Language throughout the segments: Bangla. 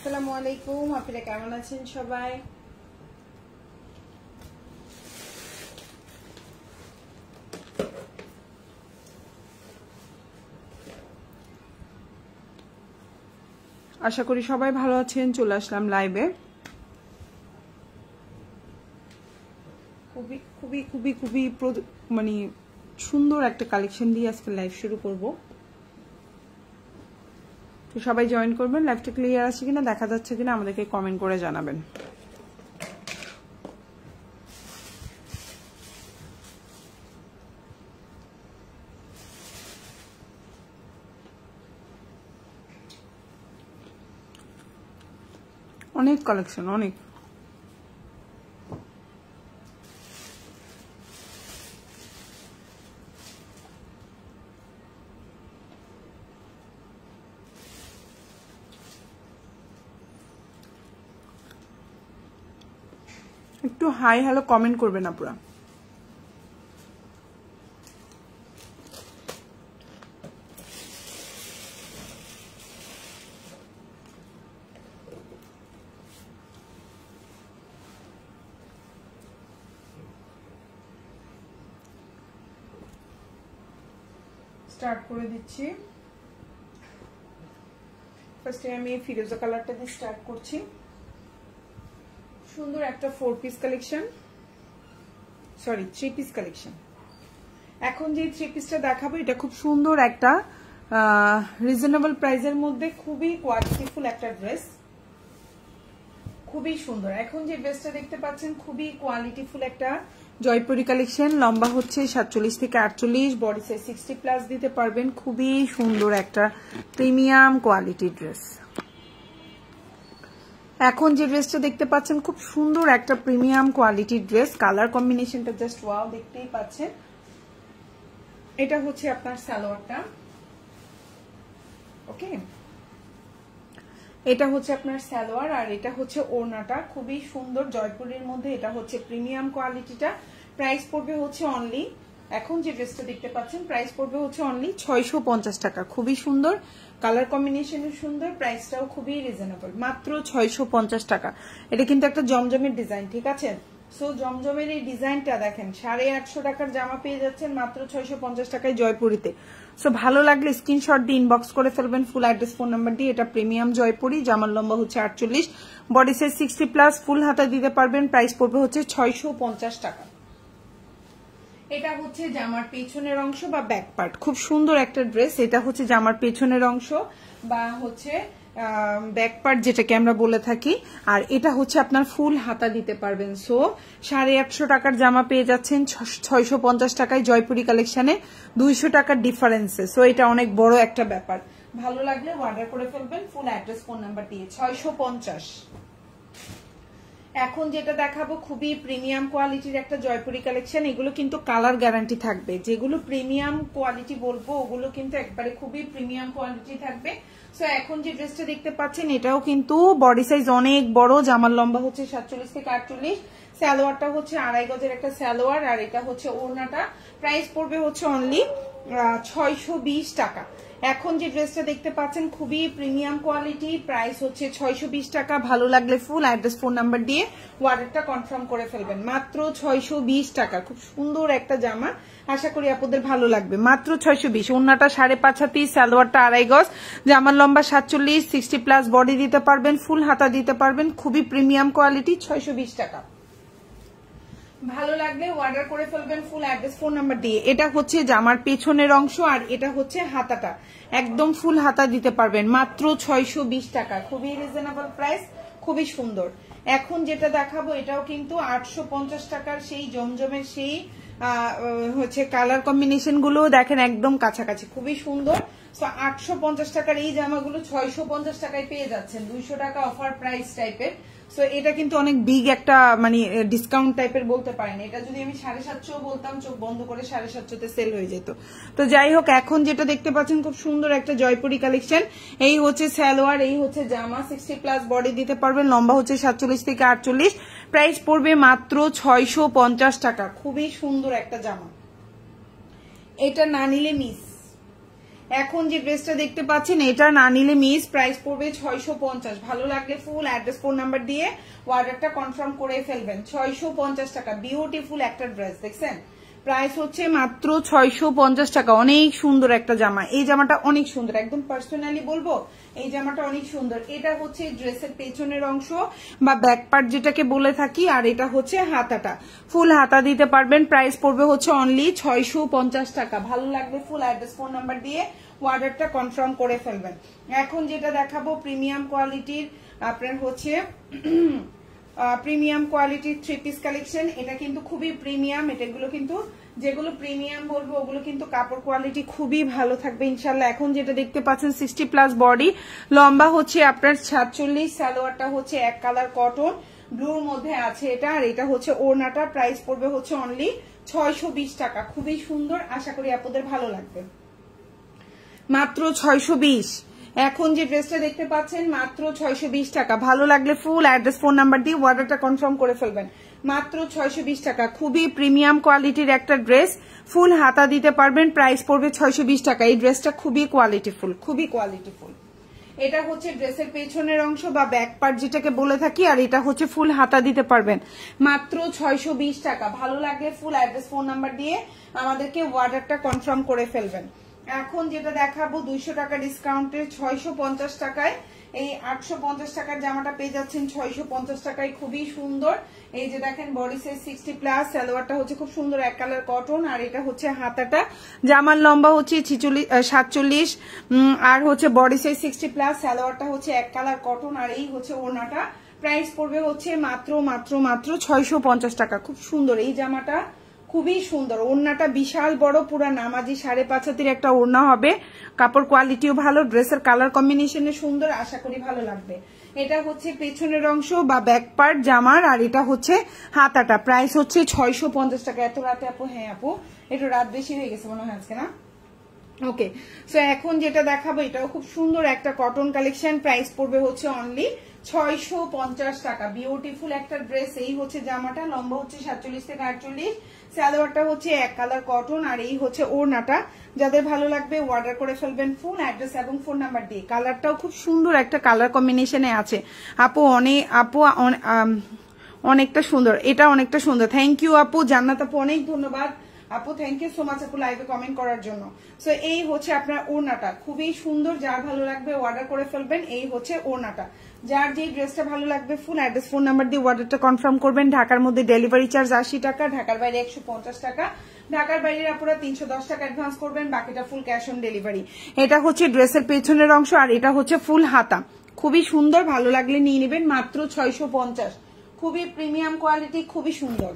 আসসালামু আলাইকুম, আপনারা কেমন আছেন সবাই? আশা করি সবাই ভালো আছেন। চলে আসলাম লাইভে। খুবই খুবই খুবই খুবই মানে সুন্দর একটা কালেকশন দিয়ে আজকে লাইভ শুরু করব। তো সবাই জয়েন করবেন। লাইভটা ক্লিয়ার আছে কিনা, দেখা যাচ্ছে কিনা আমাদেরকে কমেন্ট করে জানাবেন। অনেক কালেকশন, অনেক। একটু হাই হ্যালো কমেন্ট করবেন আপনারা। স্টার্ট করে দিচ্ছি। ফার্স্টে আমি ফিরোজা কালারটা দিয়ে স্টার্ট করছি। সুন্দর একটা 4 piece collection, sorry 3 piece collection. এখন যে 3 পিসটা দেখাবো এটা খুব সুন্দর একটা রিজনেবল প্রাইসের মধ্যে খুবই কোয়ালিটিফুল একটা ড্রেস, খুবই সুন্দর। এখন যে ড্রেসটা দেখতে পাচ্ছেন খুবই কোয়ালিটিফুল একটা জয়পুরি কালেকশন। লম্বা হচ্ছে 47 থেকে 48, বডি সাইজ 60+ দিতে পারবেন। খুবই সুন্দর একটা প্রিমিয়াম কোয়ালিটি ড্রেস। এখন যে ড্রেসটা দেখতে পাচ্ছেন খুব সুন্দর একটা প্রিমিয়াম কোয়ালিটির ড্রেস। কালার কম্বিনেশনটা জাস্ট ওয়াও, দেখতেই পাচ্ছেন। এটা হচ্ছে আপনার সালোয়ারটা, ওকে। এটা হচ্ছে আপনার সালোয়ার আর এটা হচ্ছে ওড়নাটা। খুবই সুন্দর জয়পুরের মধ্যে এটা হচ্ছে প্রিমিয়াম কোয়ালিটিটা। প্রাইস পড়বে হচ্ছে অনলি, এখন যে ড্রেসটা দেখতে পাচ্ছেন প্রাইস পড়বে হচ্ছে অনলি 650 টাকা। খুবই সুন্দর, কালার কম্বিনেশনও সুন্দর, প্রাইসটাও খুবই রিজনেবল, মাত্র 650 টাকা। এটা কিন্তু একটা জমজমের ডিজাইন, ঠিক আছে? সো জমজমের এই ডিজাইনটা দেখেন, 850 টাকার জামা পেয়ে যাচ্ছেন মাত্র 650 টাকায় জয়পুরিতে। সো ভালো লাগলে স্ক্রিনশট দিয়ে ইনবক্স করে ফেলবেন ফুল অ্যাড্রেস ফোন নাম্বার দিয়ে। এটা প্রিমিয়াম জয়পুরি, জামার লম্বা হচ্ছে 48, বডি সাইজ 60+, ফুল হাতা দিতে পারবেন। প্রাইস পড়বে হচ্ছে 650 টাকা। এটা হচ্ছে জামার পেছনের অংশ বা ব্যাক পার্ট। খুব সুন্দর একটা ড্রেস। এটা হচ্ছে জামার পেছনের অংশ বা হচ্ছে ব্যাক পার্ট, যেটাকে আমরা বলে থাকি। আর এটা হচ্ছে আপনার ফুল হাতা দিতে পারবেন। সো 850 টাকার জামা পেয়ে যাচ্ছেন 650 টাকায় জয়পুরি কালেকশনে, 200 টাকার ডিফারেন্সে। সো এটা অনেক বড় একটা ব্যাপার। ভালো লাগলে অর্ডার করে ফেলবেন ফুল অ্যাড্রেস ফোন নাম্বার দিয়ে। 650। এখন যেটা দেখাবো খুবই প্রিমিয়াম কোয়ালিটির একটা জয়পুরি কালেকশন। এগুলো কিন্তু কালার গ্যারান্টি থাকবে। যেগুলো প্রিমিয়াম কোয়ালিটি বলবো ওগুলো কিন্তু একবারে খুবই প্রিমিয়াম কোয়ালিটি থাকবে। সো এখন যে ড্রেসটা দেখতে পাচ্ছেন এটাও কিন্তু বডি সাইজ অনেক বড়, জামার লম্বা হচ্ছে 47 থেকে 48, সালোয়ারটা হচ্ছে 2.5 গজের একটা সালোয়ার আর এটা হচ্ছে ওড়নাটা। প্রাইস পড়বে হচ্ছে অনলি 620 টাকা। এখন যে ড্রেসটা দেখতে পাচ্ছেন খুবই প্রিমিয়াম কোয়ালিটি, প্রাইস হচ্ছে 620 টাকা। ভালো লাগলে ফুল অ্যাড্রেস ফোন নাম্বার দিয়ে অর্ডারটা কনফার্ম করে ফেলবেন। মাত্র 620 টাকা। খুব সুন্দর একটা জামা, আশা করি আপনাদের ভালো লাগবে। মাত্র 620। ওড়নাটা 5.5 হাতি, সালোয়ারটা 2.5 গজ, জামার লম্বা 47, 60+, বডি দিতে পারবেন, ফুল হাতা দিতে পারবেন। খুবই প্রিমিয়াম কোয়ালিটি, 620 টাকা। ভালো লাগলে অর্ডার করে ফেলবেন ফুল অ্যাড্রেস ফোন নাম্বার দিয়ে। এটা হচ্ছে জামার পেছনের অংশ আর এটা হচ্ছে হাতাটা, একদম ফুল হাতা দিতে পারবেন মাত্র 620 টাকা। খুবই রিজনেবল প্রাইস, খুবই সুন্দর। এখন যেটা দেখাবো এটাও কিন্তু 850 টাকার সেই জমজমের সেই হচ্ছে কালার কম্বিনেশন গুলো দেখেন একদম কাছাকাছি, খুবই সুন্দর। সো 850 টাকার এই জামাগুলো 650 টাকায় পেয়ে যাচ্ছেন, 200 টাকা অফার প্রাইস টাইপের। সো এটা কিন্তু অনেক বিগ একটা মানে ডিসকাউন্ট টাইপের বলতে পারেন। এটা যদি আমি 750 বলতাম চোখ বন্ধ করে 750 সেল হয়ে যেত। তো যাই হোক, এখন যেটা দেখতে পাচ্ছেন খুব সুন্দর একটা জয়পুরি কালেকশন। এই হচ্ছে সালোয়ার, এই হচ্ছে জামা, 60+ বডি দিতে পারবেন, লম্বা হচ্ছে 47 থেকে 48, প্রাইস পড়বে মাত্র 650 টাকা। খুবই সুন্দর একটা জামা, এটা না নিলে মিস। এখন যে ড্রেসটা দেখতে পাচ্ছেন এটা না নিলে মিস, প্রাইস পড়বে 650। ভালো লাগলে ফুল অ্যাড্রেস ফোন নাম্বার দিয়ে অর্ডারটা কনফার্ম করে ফেলবেন। 650 টাকা, বিউটিফুল একটা ড্রেস দেখছেন। প্রাইস হচ্ছে মাত্র 650 টাকা। অনেক সুন্দর একটা জামা, এই জামাটা অনেক সুন্দর, একদম পার্সোনালি বলবো এই জামাটা অনেক সুন্দর। এটা হচ্ছে ড্রেসের পেছনের অংশ বা ব্যাক পার্ট যেটাকে বলে থাকি, আর এটা হচ্ছে হাতাটা, ফুল হাতা দিতে পারবেন। প্রাইস পড়বে হচ্ছে অনলি 650 টাকা। ভালো লাগবে ফুল অ্যাড্রেস ফোন নাম্বার দিয়ে অর্ডারটা কনফার্ম করে ফেলবেন। এখন যেটা দেখাবো প্রিমিয়াম কোয়ালিটির, আপনার হচ্ছে প্রিমিয়াম কোয়ালিটির 3 পিস কালেকশন। এটা কিন্তু খুবই প্রিমিয়াম, এটাগুলো কিন্তু যেগুলো প্রিমিয়াম বলবো ওগুলো কিন্তু কাপড় কোয়ালিটি খুবই ভালো থাকবে ইনশাল্লাহ। এখন যেটা দেখতে পাচ্ছেন 60+ বডি, লম্বা হচ্ছে আপনার 47, সালোয়ারটা হচ্ছে এক কালার কটন ব্লুর মধ্যে আছে এটা, আর এটা হচ্ছে ওড়নাটা। প্রাইস পড়বে হচ্ছে অনলি 620 টাকা। খুবই সুন্দর, আশা করি আপনাদের ভালো লাগবে। মাত্র 620। এখন যে ড্রেসটা দেখতে পাচ্ছেন মাত্র 620 টাকা। ভালো লাগলে ফুল অ্যাড্রেস ফোন নাম্বার দিয়ে অর্ডারটা কনফার্ম করে ফেলবেন। মাত্র 620 টাকা, খুবই প্রিমিয়াম কোয়ালিটির একটা ড্রেস, ফুল হাতা দিতে পারবেন। প্রাইস পড়বে 620 টাকা। এই ড্রেসটা খুবই কোয়ালিটিফুল, খুবই কোয়ালিটিফুল। এটা হচ্ছে ড্রেসের পেছনের অংশ বা ব্যাক পার্ট যেটাকে বলে থাকি, আর এটা হচ্ছে ফুল হাতা দিতে পারবেন। মাত্র 620 টাকা। ভালো লাগলে ফুল অ্যাড্রেস ফোন নাম্বার দিয়ে আমাদেরকে অর্ডারটা কনফার্ম করে ফেলবেন। এখন যেটা দেখাবো 200 টাকা ডিসকাউন্টে 650 টাকায় এই 850 টাকার জামাটা পেয়ে যাচ্ছেন 650 টাকায়। খুবই সুন্দর, এই যে দেখেন বডি সাইজ 60+, সালোয়ারটা হচ্ছে খুব সুন্দর এক কালার কটন, আর এটা হচ্ছে হাতাটা। জামার লম্বা হচ্ছে 47, আর হচ্ছে বডি সাইজ 60+, সালোয়ারটা হচ্ছে এক কালার কটন, আর এই হচ্ছে ওড়নাটা। প্রাইস পড়বে হচ্ছে মাত্র মাত্র মাত্র 650 টাকা। খুব সুন্দর এই জামাটা, খুবই সুন্দর। ওড়নাটা বিশাল বড়, পুরা নামাজি 5.5 হাতের একটা ওড়না হবে। কাপড় কোয়ালিটিও ভালো, ড্রেসের কালার কম্বিনেশনে সুন্দর, আশা করি ভালো লাগবে। এটা হচ্ছে পেছনের অংশ বা ব্যাক পার্ট জামার, আর এটা হচ্ছে হাতাটা। প্রাইস হচ্ছে 650 টাকা। এত রাতে আপু? হ্যাঁ আপু, একটু রাত বেশি হয়ে গেছে মনে হয় আজকে, না? ওকে, সো এখন যেটা দেখাবো এটাও খুব সুন্দর একটা কটন কালেকশন। প্রাইস পড়বে হচ্ছে অনলি 650 টাকা। বিউটিফুল একটা ড্রেস। এই হচ্ছে জামাটা, লম্বা হচ্ছে 47 থেকে 48, সালোয়ারটা হচ্ছে এক কালার কটন, আর এই হচ্ছে ওড়নাটা। যাদের ভালো লাগবে অর্ডার করে ফেলবেন ফুল অ্যাড্রেস এবং ফোন নাম্বার দিয়ে। কালারটাও খুব সুন্দর একটা কালার কম্বিনেশনে আছে আপু, অনেকটা সুন্দর, এটা অনেকটা সুন্দর। থ্যাংক ইউ আপু, জান্নাত আপু অনেক ধন্যবাদ আপু, থ্যাংক ইউ সো মাচ আপু লাইভে কমেন্ট করার জন্য। সো এই হচ্ছে আপনার ওড়নাটা, খুবই সুন্দর। যার ভালো লাগবে অর্ডার করে ফেলবেন। এই হচ্ছে ওড়নাটা। যার যে ড্রেসটা ভালো লাগবে ফুল অ্যাড্রেস ফোন নাম্বার দিয়ে অর্ডারটা কনফার্ম করবেন। ঢাকার মধ্যে ডেলিভারি চার্জ 80 টাকা, ঢাকার বাইরে 150 টাকা, ঢাকার বাইরের আপনারা 310 টাকা অ্যাডভান্স করবেন, বাকিটা ফুল ক্যাশ অন ডেলিভারি। এটা হচ্ছে ড্রেসের পেছনের অংশ, আর এটা হচ্ছে ফুল হাতা। খুবই সুন্দর, ভালো লাগলে নিয়ে নেবেন। মাত্র 650। খুবই প্রিমিয়াম কোয়ালিটি, খুবই সুন্দর।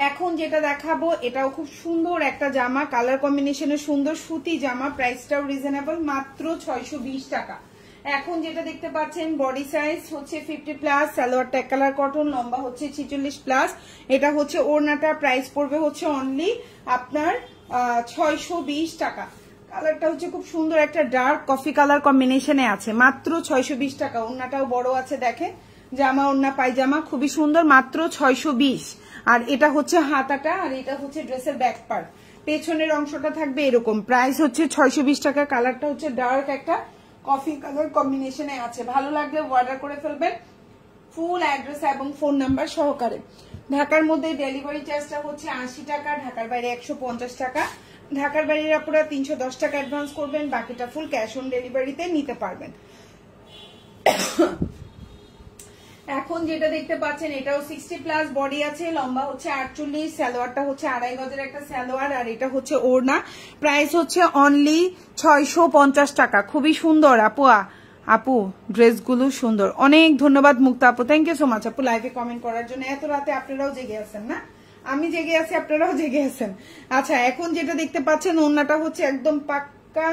এখন যেটা দেখাবো এটাও খুব সুন্দর একটা জামা, কালার কম্বিনেশনে সুন্দর, সুতি জামা, প্রাইসটাও রিজনেবল, মাত্র 620 টাকা। এখন যেটা দেখতে পাচ্ছেন বডি সাইজ হচ্ছে 50+, সালোয়ারটা এক কালার কটন, লম্বা হচ্ছে 46+, এটা হচ্ছে ওড়নাটা। প্রাইস পড়বে হচ্ছে অনলি আপনার 620 টাকা। কালারটা হচ্ছে খুব সুন্দর একটা ডার্ক কফি কালার কম্বিনেশনে আছে, মাত্র 620 টাকা। ওড়নাটাও বড় আছে দেখেন, জামা ওড়না পায়জামা খুবই সুন্দর, মাত্র 620। আর এটা হচ্ছে হাতাটা, আর এটা হচ্ছে ড্রেসের ব্যাক পার্ট। পেছনের অংশটা থাকবে এরকম। প্রাইস হচ্ছে 620 টাকা। কালারটা হচ্ছে ডার্ক একটা কফি কালার কম্বিনেশনে আছে। ভালো লাগলে অর্ডার করে ফেলবেন ফুল অ্যাড্রেস এবং ফোন নাম্বার সহকারে। ঢাকার মধ্যে ডেলিভারি চার্জটা হচ্ছে 80 টাকা, ঢাকার বাইরে 150 টাকা। ঢাকার বাইরে আপনারা 310 টাকা অ্যাডভান্স করবেন, বাকিটা ফুল ক্যাশ অন ডেলিভারিতে নিতে পারবেন। এখন যেটা দেখতে পাচ্ছেন এটাও 60+ বডি আছে, লম্বা হচ্ছে 48, সালোয়ারটা হচ্ছে 2.5 গজের একটা সালোয়ার, আর এটা হচ্ছে ওড়না। প্রাইস হচ্ছে অনলি 650 টাকা। খুবই সুন্দর আপু ড্রেসগুলো সুন্দর। অনেক ধন্যবাদ মুক্তা আপু, থ্যাংক ইউ সো মাচ আপু লাইভে কমেন্ট করার জন্য। এত রাতে আপনারাও জেগে আছেন না? আমি জেগে আছি, আপনারাও জেগে আছেন। আচ্ছা, এখন যেটা দেখতে পাচ্ছেন ওড়নাটা হচ্ছে একদম পাক্কা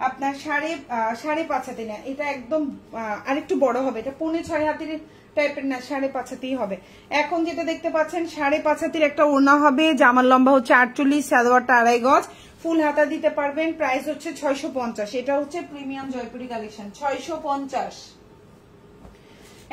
আপনার 5.5 হাতে না, এটা একদম আরেকটু বড় হবে, এটা 5.5 হাতের টাইপের না, 5.5 হাতেই হবে। এখন যেটা দেখতে পাচ্ছেন 5.5 হাতের একটা ওড়না হবে, জামার লম্বা হচ্ছে 48, সালোয়ারটা 2.5 গজ, ফুল হাতা দিতে পারবেন। প্রাইস হচ্ছে 650। এটা হচ্ছে প্রিমিয়াম জয়পুরি কালেকশন, 650।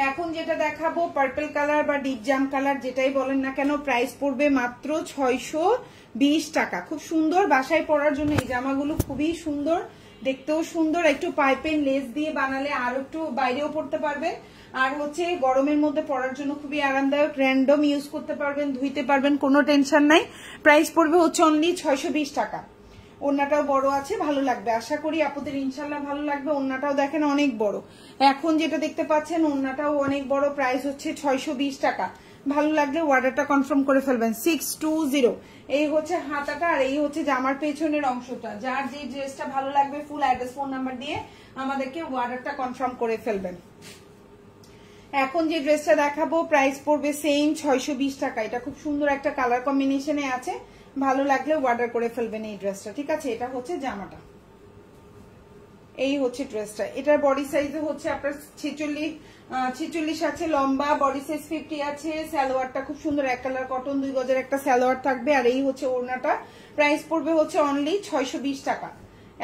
এখন যেটা দেখাবো পার্পল কালার বা ডিপ জাম কালার যেটাই বলেন না কেন, প্রাইস পড়বে মাত্র 620 টাকা। খুব সুন্দর বাসায় পরার জন্য এই জামাগুলো খুবই সুন্দর, দেখতেও সুন্দর, একটু পাইপেন লেস দিয়ে বানালে আর একটু বাইরেও পড়তে পারবেন, আর হচ্ছে গরমের মধ্যে পরার জন্য খুবই আরামদায়ক, র্যান্ডম ইউজ করতে পারবেন, ধুইতে পারবেন, কোনো টেনশন নাই। প্রাইস পড়বে হচ্ছে অনলি 620 টাকা। ওড়নাটাও বড় আছে, ভালো লাগবে, আশা করি আপুদের ইনশাল্লাহ ভালো লাগবে। ওড়নাটাও দেখেন অনেক বড়, এখন যেটা দেখতে পাচ্ছেন ওড়নাটাও অনেক বড়, প্রাইস হচ্ছে 620 টাকা। ভালো লাগলে অর্ডারটা কনফার্ম করে ফেলবেন। 620 এই হচ্ছে হাতাটা, আর এই হচ্ছে জামার পেছনের অংশটা। যার যে ড্রেসটা ভালো লাগবে ফুল অ্যাড্রেস ফোন নাম্বার দিয়ে আমাদেরকে অর্ডারটা কনফার্ম করে ফেলবেন। এখন যে ড্রেসটা দেখাবো প্রাইস পড়বে সেম 620 টাকা। এটা খুব সুন্দর একটা কালার কম্বিনেশনে আছে, ভালো লাগলে অর্ডার করে ফেলবেন এই ড্রেসটা, ঠিক আছে? এটা হচ্ছে জামাটা, এই হচ্ছে ড্রেসটা। এটার বডি সাইজে হচ্ছে আপনার 46 আছে, লম্বা বডি সাইজ 50 আছে। সালোয়ারটা খুব সুন্দর এক কালার কটন 2 গজের একটা সালোয়ার থাকবে, আর এই হচ্ছে ওড়নাটা। প্রাইস পড়বে হচ্ছে অনলি 620 টাকা।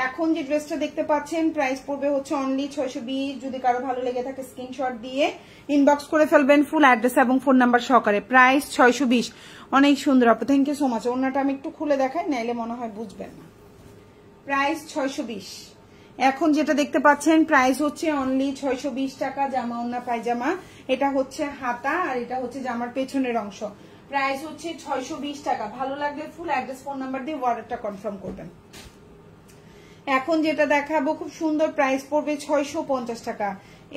এখন যে ড্রেসটা দেখতে পাচ্ছেন প্রাইস পড়বে হচ্ছে অনলি 620। যদি কারো ভালো লেগে থাকে স্ক্রিনশট দিয়ে ইনবক্স করে ফেলবেন ফুল অ্যাড্রেস এবং ফোন নাম্বার সহকারে। প্রাইস 620, অনেক সুন্দর আপু, থ্যাংক ইউ সো মাচ। ওড়নাটা আমি একটু খুলে দেখাই, নাইলে মনে হয় বুঝবেন না। প্রাইস 620। এখন যেটা দেখতে পাচ্ছেন প্রাইস হচ্ছে অনলি 620 টাকা। জামা ওড়না পায়জামা, এটা হচ্ছে হাতা আর এটা হচ্ছে জামার পেছনের অংশ। প্রাইস হচ্ছে 620 টাকা। ভালো লাগলে ফুল অ্যাড্রেস ফোন নাম্বার দিয়ে অর্ডারটা কনফার্ম করবেন। এখন যেটা দেখাবো খুব সুন্দর, প্রাইস পড়বে 650 টাকা।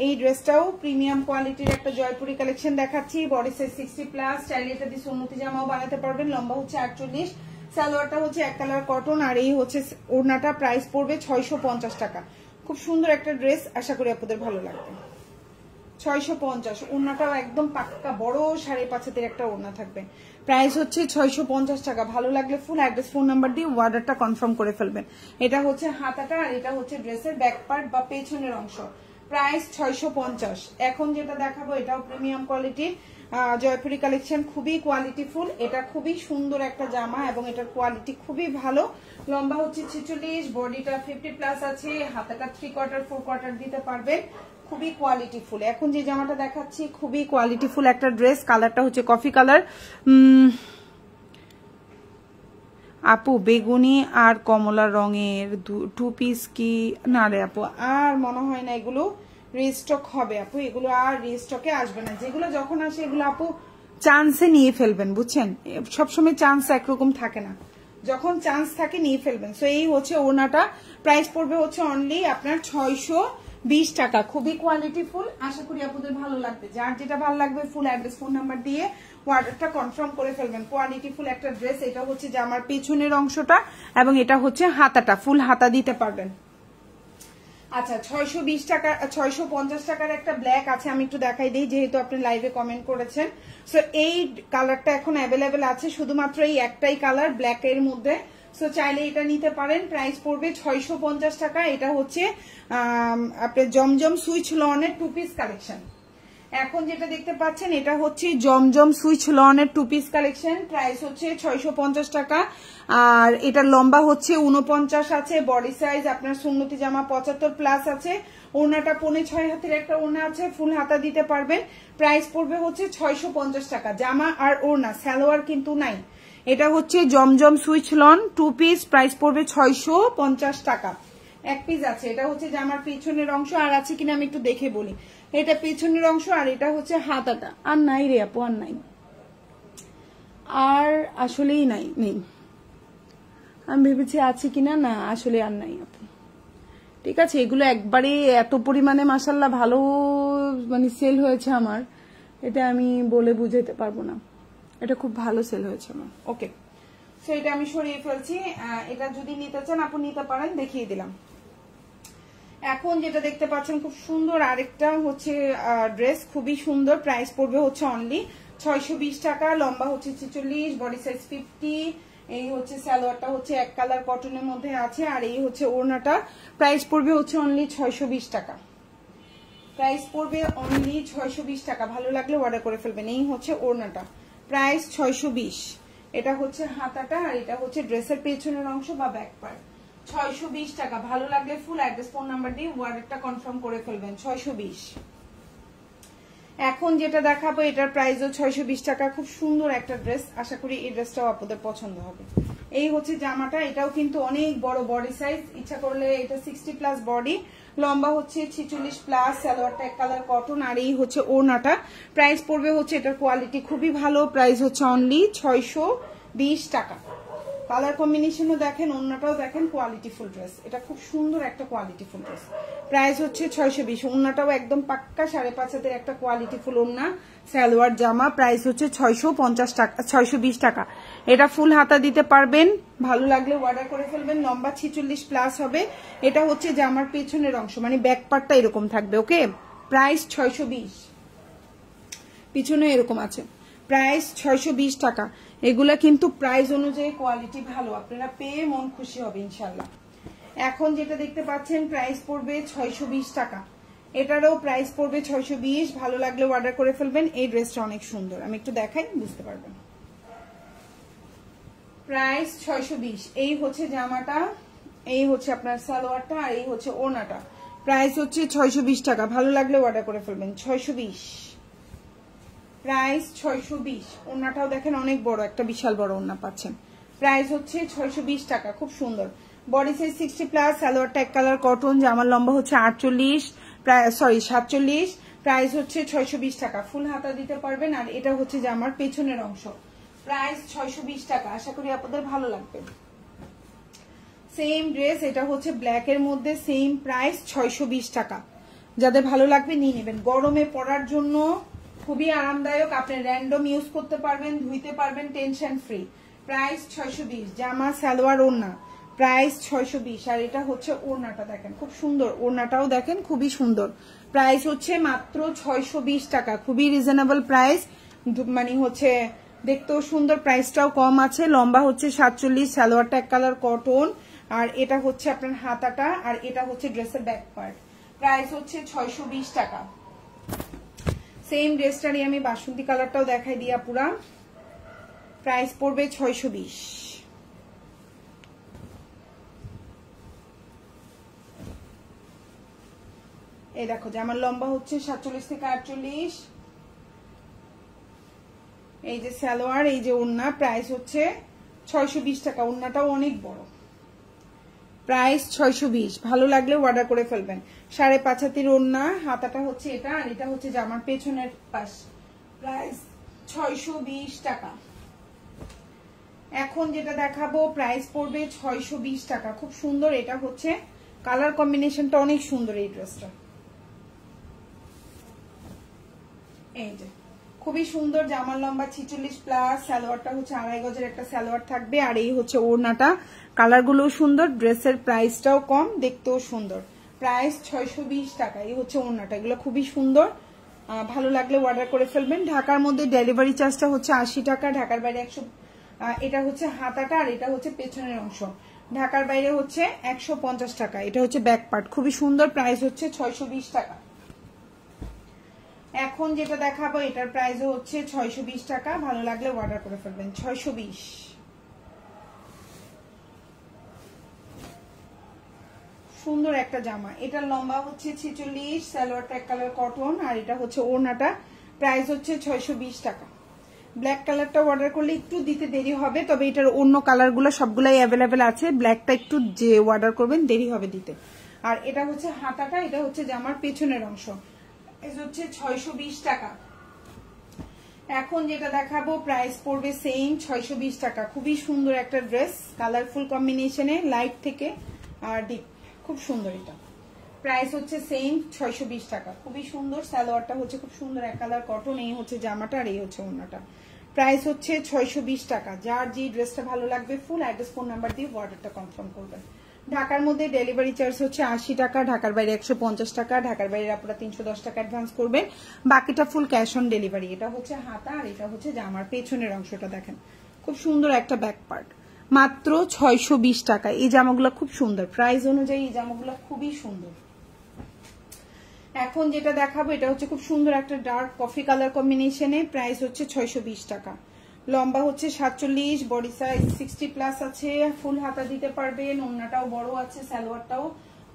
এই ড্রেসটাও প্রিমিয়াম কোয়ালিটির একটা জয়পুরি কালেকশন দেখাচ্ছি। বডি সাইজ 60+, চাইলে এটা দিয়ে সুন্নতি জামাও বানাতে পারবেন। লম্বা হচ্ছে 48, সালোয়ারটা হচ্ছে এক কালার কটন, আর এই হচ্ছে ওড়নাটা। প্রাইস পড়বে 650 টাকা। খুব সুন্দর একটা ড্রেস, আশা করি আপনাদের ভালো লাগবে। 650। ওড়নাটাও একদম পাক্কা বড় 5.5 হাতের একটা ওড়না থাকবে। প্রাইস হচ্ছে 650 টাকা। ভালো লাগলে ফুল অ্যাড্রেস ফোন নাম্বার দিয়ে অর্ডারটা কনফার্ম করে ফেলবেন। এটা হচ্ছে হাতাটা, আর এটা হচ্ছে ড্রেসের ব্যাক পার্ট বা পেছনের অংশ। প্রাইস 650। এখন যেটা দেখাবো এটাও প্রিমিয়াম কোয়ালিটির জয়পুরি কালেকশন, খুবই কোয়ালিটিফুল। এটা খুবই সুন্দর একটা জামা এবং এটার কোয়ালিটি খুবই ভালো। লম্বা হচ্ছে 46, বডিটা 50+ আছে, হাতাটা 3/4 4/4 দিতে পারবেন। খুবই কোয়ালিটিফুল। এখন যে জামাটা দেখাচ্ছি খুবই কোয়ালিটিফুল একটা ড্রেস। কালারটা হচ্ছে কফি কালার। আপু বেগুনি আর কমলা রঙের 2 পিস কি? না রে আপু, আর মনে হয় না এগুলো রিস্টক হবে আপু, এগুলো আর রিস্টকে আসবে না। যেগুলো যখন আসে এগুলো আপু চান্সে নিয়ে ফেলবেন, বুঝছেন? সবসময় চান্স একরকম থাকে না, যখন চান্স থাকে নিয়ে ফেলবেন। সো এই হচ্ছে ওড়নাটা। প্রাইস পড়বে হচ্ছে অনলি আপনার 620 টাকা। খুবই কোয়ালিটিফুল, আশা করি আপনাদের ভালো লাগবে। যার যেটা ভালো লাগবে ফুল অ্যাড্রেস ফোন নাম্বার দিয়ে অর্ডারটা কনফার্ম করে ফেলবেন। কোয়ালিটিফুল একটা ড্রেস। এটা হচ্ছে জামার পেছনের অংশটা এবং এটা হচ্ছে হাতাটা, ফুল হাতা দিতে পারবেন। আচ্ছা, 620 টাকা 650 টাকার একটা ব্ল্যাক আছে, আমি একটু দেখাই দিই যেহেতু আপনি লাইভে কমেন্ট করেছেন। সো এই কালারটা এখন অ্যাভেলেবেল আছে, শুধুমাত্র এই একটাই কালার ব্ল্যাক এর মধ্যে। সো চাইলে এটা নিতে পারেন। প্রাইস পড়বে 650 টাকা। এটা হচ্ছে আপনার জমজম সুইচ লনের 2 পিস কালেকশন। এখন যেটা দেখতে পাচ্ছেন এটা হচ্ছে জমজম সুইচ লনের 2 পিস কালেকশন। প্রাইস হচ্ছে 650 টাকা। আর এটার লম্বা হচ্ছে 49 আছে, বডি সাইজ আপনার সুন্নতি জামা 75+ আছে। ওড়নাটা 5.5 হাতের একটা ওড়না আছে, ফুল হাতা দিতে পারবেন। প্রাইস পড়বে হচ্ছে 650 টাকা। জামা আর ওড়না, সালোয়ার কিন্তু নাই। এটা হচ্ছে জমজম সুইচ লন 2 পিস। প্রাইস পড়বে 650 টাকা। 1 পিস আছে। এটা হচ্ছে জামার পিছনের অংশ, আর আছে কিনা আমি একটু দেখে বলি। এটা পেছনের অংশ, আর এটা হচ্ছে হাতাটা। আর নাই রে আপু, আর নাই, আর আসলেই নাই, নেই। আমি ভেবেছি আছে কিনা, না আসলে আর নাই আপু। ঠিক আছে, এগুলো একবারে এত পরিমাণে মাশাল্লাহ ভালো মানে সেল হয়েছে আমার, এটা আমি বলে বুঝাতে পারবো না। এটা খুব ভালো সেল হয়েছে আমার। ওকে, সো এটা আমি সরিয়ে ফেলছি। এটা যদি নিতে চান আপু নিতে পারেন, দেখিয়ে দিলাম। এখন যেটা দেখতে পাচ্ছেন খুব সুন্দর আরেকটা হচ্ছে ড্রেস, খুবই সুন্দর। প্রাইস পড়বে হচ্ছে অনলি 620 টাকা। লম্বা হচ্ছে 46, বডি সাইজ 50। এই হচ্ছে সালোয়ারটা হচ্ছে এক কালার কটনের মধ্যে আছে, আর এই হচ্ছে ওড়নাটা। প্রাইস পড়বে হচ্ছে অনলি 620 টাকা। প্রাইস পড়বে অনলি 620 টাকা। ভালো লাগলে অর্ডার করে ফেলবেন। এই হচ্ছে ওড়নাটা, প্রাইস 620। এটা হচ্ছে হাতাটা, আর এটা হচ্ছে ড্রেসের পেছনের অংশ বা ব্যাক পার্ট। 620 টাকা। ভালো লাগলে ফুল অ্যাড্রেস ফোন নাম্বার দিয়ে অর্ডারটা কনফার্ম করে ফেলবেন। 620। এখন যেটা দেখাবো এটার প্রাইসও 620 টাকা, খুব সুন্দর একটা ড্রেস, আশা করি এই ড্রেসটাও আপনাদের পছন্দ হবে। এই হচ্ছে জামাটা, এটাও কিন্তু অনেক বড় বডি সাইজ, ইচ্ছা করলে এটা 60+ বডি, লম্বা হচ্ছে 46+, সালোয়ারটা এক কালার কটন, আর এই হচ্ছে ওড়নাটা। প্রাইস পড়বে হচ্ছে, এটার কোয়ালিটি খুবই ভালো, প্রাইস হচ্ছে অনলি 620 টাকা। কালার কম্বিনেশনও দেখেন, ওড়নাটাও দেখেন, কোয়ালিটিফুল ড্রেস, এটা খুব সুন্দর একটা কোয়ালিটিফুল ড্রেস। প্রাইস হচ্ছে 620। ওড়নাটাও একদম পাক্কা 5.5 হাতের একটা কোয়ালিটিফুল ওড়না, সালোয়ার জামা, প্রাইস হচ্ছে 650 টাকা, 620 টাকা। এটা ফুল হাতা দিতে পারবেন, ভালো লাগলে অর্ডার করে ফেলবেন। লম্বা 46+ হবে। এটা হচ্ছে জামার পেছনের অংশ, মানে ব্যাক পার্টটা এরকম থাকবে। ওকে, প্রাইস 620, পিছনে এরকম আছে, প্রাইস 620 টাকা। এগুলা কিন্তু প্রাইস অনুযায়ী কোয়ালিটি ভালো, আপনারা পেয়ে মন খুশি হবে ইনশাল্লাহ। এখন যেটা দেখতে পাচ্ছেন প্রাইস পড়বে 620 টাকা, এটারও প্রাইস পড়বে 620। ভালো লাগলে অর্ডার করে ফেলবেন। এই ড্রেসটা অনেক সুন্দর, আমি একটু দেখাই বুঝতে পারবেন। প্রাইস 620। এই হচ্ছে জামাটা, এই হচ্ছে আপনার সালোয়ারটা, আর এই হচ্ছে ওড়নাটা। প্রাইস হচ্ছে 620 টাকা, ভালো লাগলে অর্ডার করে ফেলবেন। 620, প্রাইস 620। ওড়নাটাও দেখেন অনেক বড়, একটা বিশাল বড় ওড়না পাচ্ছেন। প্রাইস হচ্ছে 620 টাকা, খুব সুন্দর। বডি সাইজ 60+, সালোয়ারটা এক কালার কটন, জামার লম্বা হচ্ছে 47। প্রাইস হচ্ছে 620 টাকা, ফুল হাতা দিতে পারবেন। আর এটা হচ্ছে জামার পেছনের অংশ, প্রাইস 620 টাকা। আশা করি আপনাদের ভালো লাগবে। সেম ড্রেস, এটা হচ্ছে ব্ল্যাক এর মধ্যে, সেম প্রাইস 620 টাকা। যাদের ভালো লাগবে নিয়ে নেবেন, গরমে পরার জন্য খুবই আরামদায়ক, আপনি র্যান্ডম ইউজ করতে পারবেন, ধুইতে পারবেন টেনশন ফ্রি। প্রাইস 620, জামা সালোয়ার ওড়না, প্রাইস 620। আর এটা হচ্ছে ওড়নাটা দেখেন, খুব সুন্দর, ওড়নাটাও দেখেন খুবই সুন্দর। প্রাইস হচ্ছে মাত্র 620 টাকা, খুবই রিজনেবল প্রাইস, মানে হচ্ছে দেখতেও সুন্দর, প্রাইসটাও কম আছে। লম্বা হচ্ছে 47, সালোয়ারটা এক কালার কটন, আর এটা হচ্ছে আপনার হাতাটা, আর এটা হচ্ছে ড্রেসের ব্যাক পার্ট। প্রাইস হচ্ছে 620 টাকা। সেম ড্রেসটারই আমি বাসন্তী কালারটাও দেখাই দিয়া পুরা, প্রাইস পড়বে 620। এই দেখো যে আমার লম্বা হচ্ছে 47 থেকে 48, এই যে সালোয়ার, এই যে ওড়না, প্রাইস হচ্ছে 620 টাকা। ওড়নাটাও অনেক বড়, প্রাইস 620। ভালো লাগলে অর্ডার করে ফেলবেন। 5.5 হাতের ওড়না, হাতাটা হচ্ছে এটা, আর এটা হচ্ছে জামার পেছনের পাশ, প্রাইস 620 টাকা। এখন যেটা দেখাবো প্রাইস পড়বে 620 টাকা, খুব সুন্দর। এটা হচ্ছে কালার কম্বিনেশনটা অনেক সুন্দর এই ড্রেসটা, এই যে খুবই সুন্দর। জামার লম্বা 46+, সালোয়ারটা হচ্ছে 2.5 গজের একটা সালোয়ার থাকবে, আর এই হচ্ছে ওড়নাটা। কালারগুলো সুন্দর, ড্রেসের প্রাইসটাও কম, দেখতেও সুন্দর। প্রাইস 620 টাকা। এই হচ্ছে ওড়নাটা, এগুলো খুবই সুন্দর, ভালো লাগলে অর্ডার করে ফেলবেন। ঢাকার মধ্যে ডেলিভারি চার্জটা হচ্ছে 80 টাকা, ঢাকার বাইরে 100। এটা হচ্ছে হাতাটা, আর এটা হচ্ছে পেছনের অংশ, ঢাকার বাইরে হচ্ছে 150 টাকা। এটা হচ্ছে ব্যাক পার্ট, খুবই সুন্দর, প্রাইস হচ্ছে 620 টাকা। এখন যেটা দেখাবো এটার প্রাইসও হচ্ছে 620 টাকা, ভালো লাগলে অর্ডার করে ফেলবেন। 620, সুন্দর একটা জামা। এটার লম্বা হচ্ছে 46, সালোয়ারটা এক কালার কটন, আর এটা হচ্ছে ওড়নাটা। প্রাইস হচ্ছে 620 টাকা। ব্ল্যাক কালারটা অর্ডার করলে একটু দিতে দেরি হবে, তবে এটার অন্য কালারগুলো সবগুলাই অ্যাভেলেবেল আছে। ব্ল্যাকটা একটু যে অর্ডার করবেন দেরি হবে দিতে। আর এটা হচ্ছে হাতাটা, এটা হচ্ছে জামার পেছনের অংশ, এটা হচ্ছে 620 টাকা। এখন যেটা দেখাবো প্রাইস পড়বে সেম 620 টাকা। খুবই সুন্দর একটা ড্রেস, কালারফুল কম্বিনেশনে, লাইট থেকে আর ডিপ, খুব সুন্দর। এটা প্রাইস হচ্ছে সেম 620 টাকা, খুবই সুন্দর। সালোয়ারটা হচ্ছে খুব সুন্দর এক কালার কটন, এই হচ্ছে জামাটা, আর এই হচ্ছে ওড়নাটা। প্রাইস হচ্ছে 620 টাকা। যার যে ড্রেসটা ভালো লাগবে ফুল অ্যাড্রেস ফোন নাম্বার দিয়ে অর্ডারটা কনফার্ম করবেন। ঢাকার মধ্যে ডেলিভারি চার্জ হচ্ছে 80 টাকা, ঢাকার বাইরে 150 টাকা, ঢাকার বাইরে আপনারা 310 টাকা অ্যাডভান্স করবেন, বাকিটা ফুল ক্যাশ অন ডেলিভারি। এটা হচ্ছে হাতা, আর এটা হচ্ছে জামার পেছনের অংশটা দেখেন, খুব সুন্দর একটা ব্যাক পার্ট, মাত্র 620 টাকা। এই জামাগুলো খুব সুন্দর, প্রাইস অনুযায়ী এই জামাগুলো খুবই সুন্দর। এখন যেটা দেখাবো এটা হচ্ছে খুব সুন্দর একটা ডার্ক কফি কালার কম্বিনেশনে, প্রাইস হচ্ছে 620 টাকা। লম্বা হচ্ছে 47, বডি সাইজ 60+ আছে, ফুল হাতা দিতে পারবেন, ওড়নাটাও বড় আছে, সালোয়ারটাও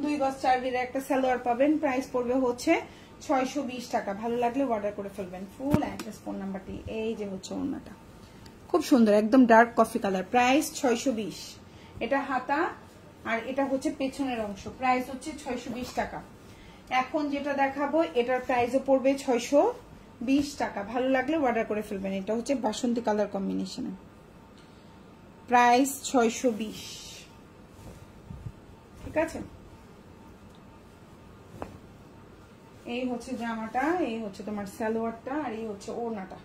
2 গজ 4 গজের একটা সালোয়ার পাবেন। প্রাইস পড়বে হচ্ছে 620 টাকা। ভালো লাগলে অর্ডার করে ফেলবেন। ফুল অ্যাড্রেস ফোন নাম্বারটি। এই যে হচ্ছে ওড়নাটা, খুব সুন্দর, একদম ডার্ক কফি কালার। প্রাইস 620। এটা হাতা আর এটা হচ্ছে পেছনের অংশ। প্রাইস হচ্ছে 620 টাকা। এখন যেটা দেখাবো এটার প্রাইসও পড়বে 620 টাকা। ভালো লাগলে অর্ডার করে ফেলবেন। এটা হচ্ছে বাসন্তী কালার কম্বিনেশনে। প্রাইস 620। ঠিক আছে, এই হচ্ছে জামাটা, এই হচ্ছে তোমার সালোয়ারটা, আর এই হচ্ছে ওড়নাটা।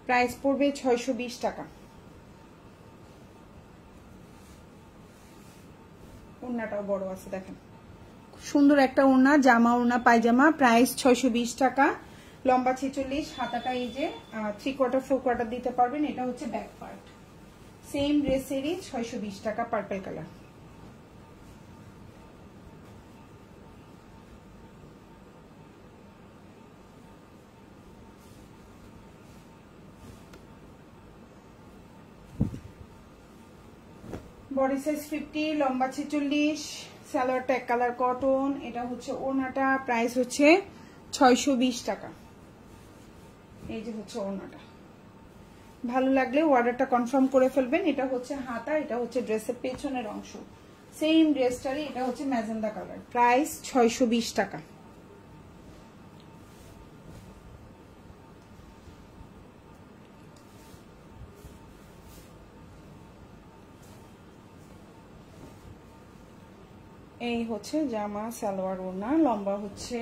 প্রাইস পড়বে 620 টাকা। ওড়নাটাও বড় আছে, দেখেন সুন্দর একটা ওড়না, জামা ওড়না পায়জামা। প্রাইস 620 টাকা। লম্বা 46, হাতাটা এই যে 3/4 4/4 দিতে পারবেন। এটা হচ্ছে ব্যাক পার্ট। সেম ড্রেসেরই 620 টাকা, পার্পল কালার। বডি সাইজ 50, লম্বা 46, সালোয়ারটা এক কালার কটন। এটা হচ্ছে ওড়নাটা। প্রাইস হচ্ছে 620 টাকা। এই যে হচ্ছে ওড়নাটা। ভালো লাগলে অর্ডারটা কনফার্ম করে ফেলবেন। এটা হচ্ছে হাতা, এটা হচ্ছে ড্রেসের পেছনের অংশ। সেম ড্রেসটারই এটা হচ্ছে ম্যাজেন্ডা কালার। প্রাইস 620 টাকা। এই হচ্ছে জামা, সালোয়ার, ওড়না। লম্বা হচ্ছে,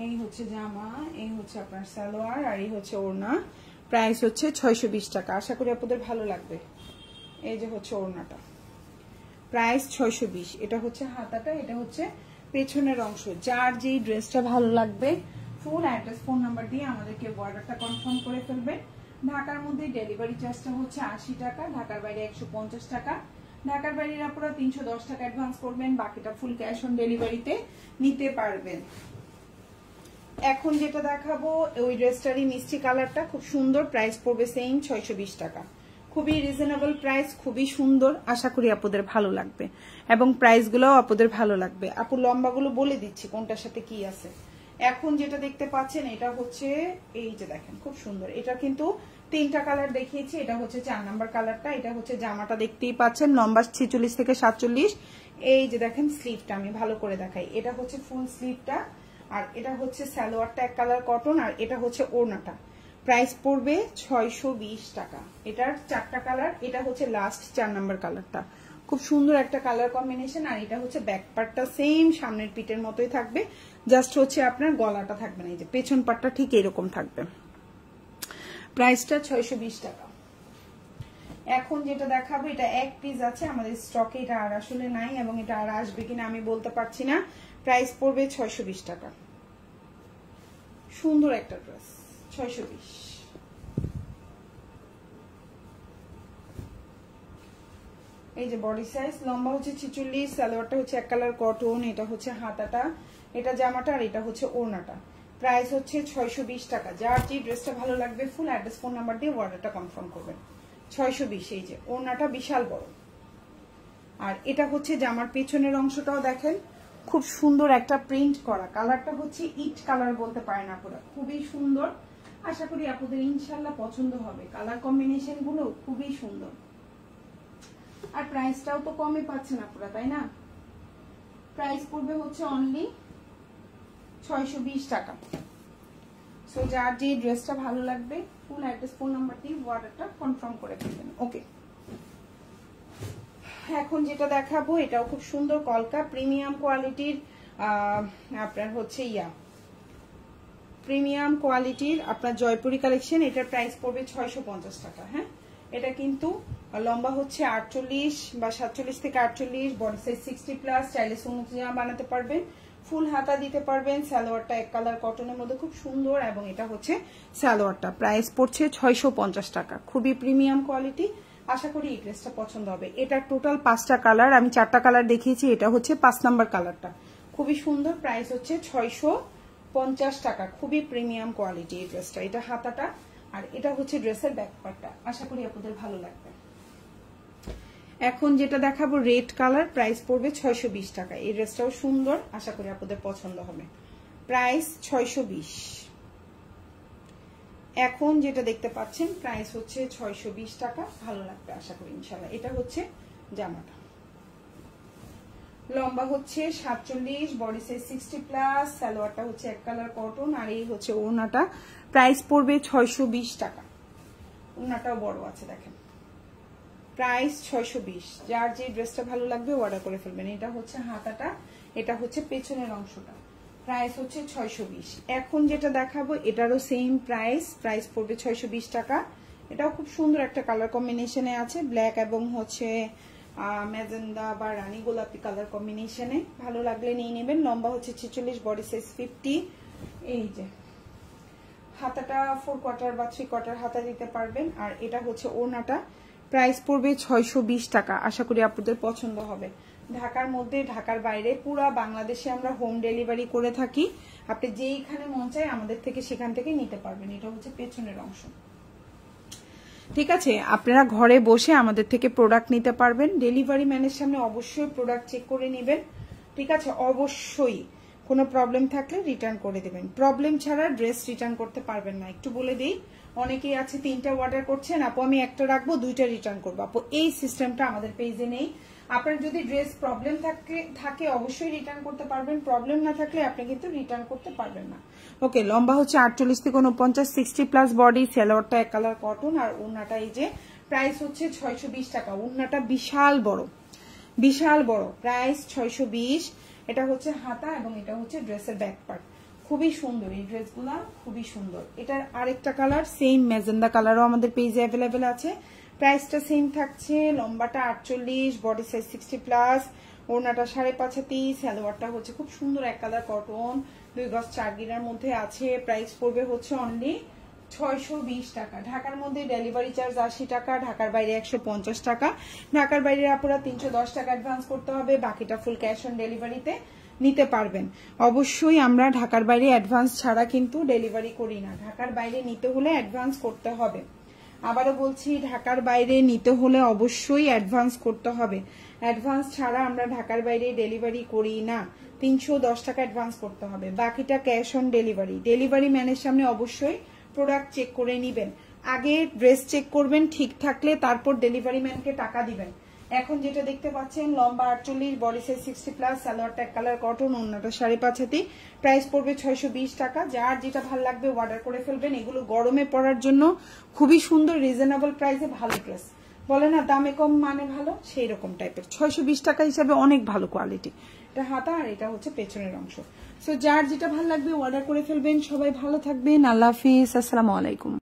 এই হচ্ছে জামা, এই হচ্ছে আপনার সালোয়ার, আর এই হচ্ছে ওড়না। প্রাইস হচ্ছে 620 টাকা। আশা করি আপনাদের ভালো লাগবে। এই যে হচ্ছে ওড়নাটা। প্রাইস 620। এটা হচ্ছে হাতাটা, এটা হচ্ছে পেছনের অংশ। যার যেই ড্রেসটা ভালো লাগবে ফুল অ্যাড্রেস ফোন নাম্বার দিয়ে আমাদেরকে অর্ডারটা কনফার্ম করে ফেলবেন। ঢাকার মধ্যে ডেলিভারি চার্জটা হচ্ছে 80 টাকা, ঢাকার বাইরে 150 টাকা। ঢাকার বাইরের আপনারা 310 টাকা অ্যাডভান্স করবেন, বাকিটা ফুল ক্যাশ অন ডেলিভারিতে নিতে পারবেন। এখন যেটা দেখাবো ওই ড্রেসটারই মিষ্টি কালারটা, খুব সুন্দর। প্রাইস পড়বে সেম 620 টাকা। খুবই রিজনেবল প্রাইস, খুবই সুন্দর। আশা করি আপনাদের ভালো লাগবে এবং প্রাইসগুলোও আপনাদের ভালো লাগবে। আপু লম্বাগুলো বলে দিচ্ছি কোনটার সাথে কি আছে। এখন যেটা দেখতে পাচ্ছেন এটা হচ্ছে, এই যে দেখেন খুব সুন্দর। এটা কিন্তু 3টা কালার দেখিয়েছি। এটা হচ্ছে 4 নাম্বার কালারটা। এটা হচ্ছে জামাটা, দেখতেই পাচ্ছেন লম্বা 46 থেকে 47। এই যে দেখেন স্লিভটা আমি ভালো করে দেখাই। এটা হচ্ছে ফুল স্লিভটা, আর এটা হচ্ছে সালোয়ারটা এক কালার কটন, আর এটা হচ্ছে ওড়নাটা। প্রাইস পড়বে 620 টাকা। এটার 4টা কালার। এটা হচ্ছে লাস্ট 4 নাম্বার কালারটা। খুব সুন্দর একটা কালার কম্বিনেশন। আর এটা হচ্ছে ব্যাক পার্টটা সেম সামনের পিঠের মতোই থাকবে, জাস্ট হচ্ছে আপনার গলাটা থাকবে না, এই যে পেছন পার্টটা ঠিক এরকম থাকবে। প্রাইসটা 620 টাকা। এখন যেটা দেখাবো এটা এক পিস আছে আমাদের স্টকে, এটা আর আসলে নাই এবং এটা আর আসবে কিনা আমি বলতে পারছি না। প্রাইস পড়বে 620 টাকা। সুন্দর একটা ড্রেস, 620। এই যে বডি সাইজ, লম্বা হচ্ছে 46, সালোয়ারটা হচ্ছে এক কালার কটন। এটা হচ্ছে হাতাটা, এটা জামাটা, আর এটা হচ্ছে ওড়নাটা। প্রাইস হচ্ছে 620 টাকা। যার যে ড্রেসটা ভালো লাগবে ফুল অ্যাড্রেস ফোন নাম্বার দিয়ে অর্ডারটা কনফার্ম করবেন। 620। এই যে ওড়নাটা বিশাল বড়, আর এটা হচ্ছে জামার পেছনের অংশটাও দেখেন খুব সুন্দর একটা প্রিন্ট করা। কালারটা হচ্ছে ইট কালার বলতে পারেন আপুরা, খুবই সুন্দর। আশা করি আপনাদের ইনশাল্লাহ পছন্দ হবে। কালার কম্বিনেশন গুলো খুবই সুন্দর, আর প্রাইসটাও তো কমে পাচ্ছেন আপুরা, তাই না? প্রাইস পড়বে হচ্ছে অনলি 620 টাকা। সো যার যে ড্রেসটা ভালো লাগবে ফুল অ্যাড্রেস ফোন নাম্বার দিয়ে অর্ডারটা কনফার্ম করে ফেলবেন। ওকে, এখন যেটা দেখাবো এটাও খুব সুন্দর কলকা প্রিমিয়াম কোয়ালিটির। আপনার হচ্ছে প্রিমিয়াম কোয়ালিটির আপনার জয়পুরি কালেকশন। এটার প্রাইস পড়বে 650 টাকা। হ্যাঁ, এটা কিন্তু লম্বা হচ্ছে 48 বা 47 থেকে 48, বডি সাইজ 60+। চাইলে সুন্নতি জামা বানাতে পারবেন, ফুল হাতা দিতে পারবেন। সালোয়ারটা এক কালার কটনের মধ্যে খুব সুন্দর, এবং এটা হচ্ছে সালোয়ারটা। প্রাইস পড়ছে 650 টাকা। খুবই প্রিমিয়াম কোয়ালিটি। আশা করি এই ড্রেসটা পছন্দ হবে। এটা টোটাল 5টা কালার, আমি 4টা কালার দেখিয়েছি। এটা হচ্ছে 5 নাম্বার কালারটা, খুবই সুন্দর। প্রাইস হচ্ছে 650 টাকা। খুবই প্রিমিয়াম কোয়ালিটি এই ড্রেসটা। এটা হাতাটা, আর এটা হচ্ছে ড্রেসের ব্যাক পার্টটা। আশা করি আপনাদের ভালো লাগবে। এখন যেটা দেখাবো রেড কালার, প্রাইস পড়বে 620 টাকা। এই ড্রেসটাও সুন্দর, আশা করি আপনাদের পছন্দ হবে। প্রাইস 620। এখন যেটা দেখতে পাচ্ছেন প্রাইস হচ্ছে 620 টাকা। ভালো লাগবে আশা করি ইনশাআল্লাহ। এটা হচ্ছে জামাটা, লম্বা হচ্ছে 47, বডি সাইজ 60+, সালোয়ারটা হচ্ছে এক কালার কটন, আর এই হচ্ছে ওড়নাটা। প্রাইস পড়বে 620 টাকা। ওড়নাটাও বড় আছে দেখেন, প্রাইস 620। যার যে ড্রেসটা ভালো লাগবে অর্ডার করে ফেলবেন। এটা হচ্ছে হাতাটা, এটা হচ্ছে পেছনের অংশটা, প্রাইস হচ্ছে 620। এখন যেটা দেখাবো এটারও সেম প্রাইস, প্রাইস পড়বে 620 টাকা। এটাও খুব সুন্দর একটা কালার কম্বিনেশনে আছে, ব্ল্যাক এবং হচ্ছে ম্যাজেন্ডা বা রানী গোলাপি কালার কম্বিনেশনে। ভালো লাগলে নিয়ে নেবেন। লম্বা হচ্ছে 46, বডি সাইজ 50। এই যে হাতাটা 4 কোয়ার্টার বা 3 কোয়ার্টার হাতা দিতে পারবেন। আর এটা হচ্ছে ওড়নাটা, প্রাইস পড়বে 620 টাকা। আশা করি আপনাদের পছন্দ হবে। ঢাকার মধ্যে, ঢাকার বাইরে, পুরা বাংলাদেশে আমরা হোম ডেলিভারি করে থাকি। আপনি যেইখানে মন চায় আমাদের থেকে সেখান থেকে নিতে পারবেন। এটা হচ্ছে পেছনের অংশ, ঠিক আছে। আপনারা ঘরে বসে আমাদের থেকে প্রোডাক্ট নিতে পারবেন। ডেলিভারি ম্যানের সামনে অবশ্যই প্রোডাক্ট চেক করে নেবেন, ঠিক আছে। অবশ্যই কোনো প্রবলেম থাকলে রিটার্ন করে দেবেন। প্রবলেম ছাড়া ড্রেস রিটার্ন করতে পারবেন না। একটু বলে দিই, অনেকেই আছে 3টা অর্ডার করছেন, আপু আমি একটা রাখবো 2টা রিটার্ন করবো। আপু এই সিস্টেমটা আমাদের পেজে নেই। আপনার যদি ড্রেস প্রবলেম থাকে অবশ্যই রিটার্ন করতে পারবেন, প্রবলেম না থাকলে আপনি কিন্তু রিটার্ন করতে পারবেন না। ওকে, লম্বা হচ্ছে 48 থেকে 49, 60+, বডি, সালোয়ারটা এক কালার কটন, আর ওড়নাটা এই যে প্রাইস হচ্ছে 620 টাকা। ওড়নাটা বিশাল বড়, বিশাল বড়, প্রাইস 620। এটা হচ্ছে হাতা এবং এটা হচ্ছে ড্রেসের ব্যাক পার্ট। খুবই সুন্দর এই ড্রেসগুলা, খুবই সুন্দর। এটার আরেকটা কালার সেম ম্যাজেন্ডা কালারও আমাদের পেজে অ্যাভেলেবেল আছে। প্রাইসটা সেম থাকছে। লম্বাটা 48, বডি সাইজ 60+, ওড়নাটা 5.5 হাতি, সালোয়ারটা হচ্ছে খুব সুন্দর এক কালার কটন, 2 গজ 4 গিরার মধ্যে আছে। প্রাইস পড়বে হচ্ছে অনলি 620 টাকা। ঢাকার মধ্যে ডেলিভারি চার্জ 80 টাকা, ঢাকার বাইরে 150 টাকা। ঢাকার বাইরে আপনারা 310 টাকা অ্যাডভান্স করতে হবে, বাকিটা ফুল ক্যাশ অন ডেলিভারিতে নিতে পারবেন। অবশ্যই আমরা ঢাকার বাইরে অ্যাডভান্স ছাড়া কিন্তু ডেলিভারি করি না। ঢাকার বাইরে নিতে হলে অ্যাডভান্স করতে হবে। আবারও বলছি, ঢাকার বাইরে নিতে হলে অবশ্যই অ্যাডভান্স করতে হবে। অ্যাডভান্স ছাড়া আমরা ঢাকার বাইরে ডেলিভারি করি না। 310 টাকা অ্যাডভান্স করতে হবে, বাকিটা ক্যাশ অন ডেলিভারি। ডেলিভারি ম্যানের সামনে অবশ্যই প্রোডাক্ট চেক করে নিবেন। আগে ড্রেস চেক করবেন, ঠিক থাকলে তারপর ডেলিভারি ম্যানকে টাকা দিবেন। এখন যেটা দেখতে পাচ্ছেন লম্বা 48, বডি সাইজ 60+, সালোয়ারটা এক কালার কটন, ওড়নাটা 5.5 হাতি, প্রাইস পড়বে 620 টাকা। যার যেটা ভালো লাগবে অর্ডার করে ফেলবেন। এগুলো গরমে পরার জন্য খুবই সুন্দর, রিজনেবল প্রাইসে ভালো ড্রেস। বলে না দামে কম মানে ভালো, সেই রকম টাইপের। 620 টাকা হিসাবে অনেক ভালো কোয়ালিটি। এটা হাতা আর এটা হচ্ছে পেছনের অংশ। সো যার যেটা ভালো লাগবে অর্ডার করে ফেলবেন। সবাই ভালো থাকবেন, আল্লাহ হাফিজ, আসসালামু আলাইকুম।